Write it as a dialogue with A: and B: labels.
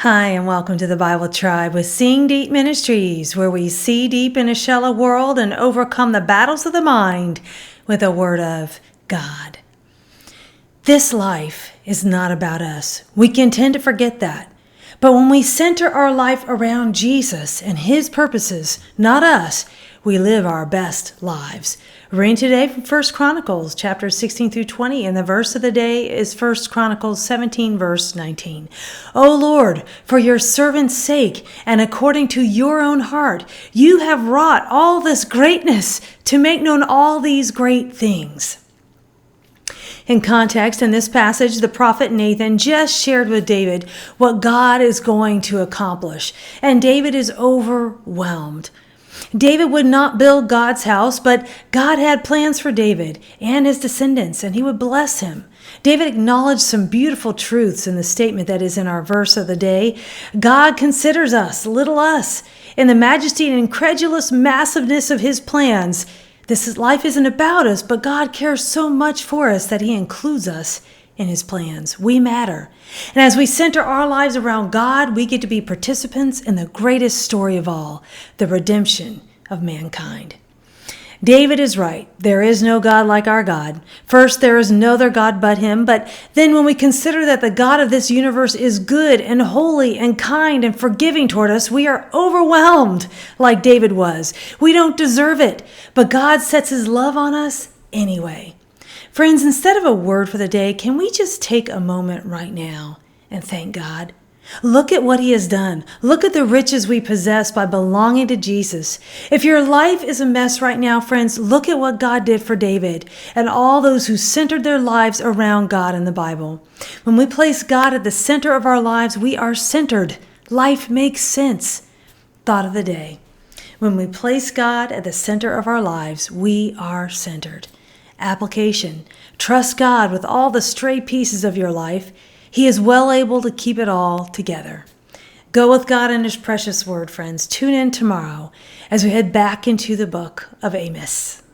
A: Hi, and welcome to the Bible Tribe with Seeing Deep Ministries, where we see deep in a shallow world and overcome the battles of the mind with the Word of God. This life is not about us. We can tend to forget that. But when we center our life around Jesus and His purposes, not us, we live our best lives. Reading today from 1 Chronicles chapters 16 through 20, and the verse of the day is 1 Chronicles 17, verse 19. O Lord, for your servant's sake, and according to your own heart, you have wrought all this greatness to make known all these great things. In context, in this passage, the prophet Nathan just shared with David what God is going to accomplish, and David is overwhelmed. David would not build God's house, but God had plans for David and his descendants, and he would bless him. David acknowledged some beautiful truths in the statement that is in our verse of the day. God considers us, little us, in the majesty and incredulous massiveness of his plans. Life isn't about us, but God cares so much for us that he includes us in his plans. We matter. And as we center our lives around God, we get to be participants in the greatest story of all, the redemption of mankind. David is right. There is no God like our God. First, there is no other God but him. But then when we consider that the God of this universe is good and holy and kind and forgiving toward us, we are overwhelmed like David was. We don't deserve it, but God sets his love on us anyway. Friends, instead of a word for the day, can we just take a moment right now and thank God? Look at what he has done. Look at the riches we possess by belonging to Jesus. If your life is a mess right now, friends, look at what God did for David and all those who centered their lives around God in the Bible. When we place God at the center of our lives, we are centered. Life makes sense. Thought of the day. When we place God at the center of our lives, we are centered. Application. Trust God with all the stray pieces of your life. He is well able to keep it all together. Go with God in His precious word, friends. Tune in tomorrow as we head back into the book of Amos.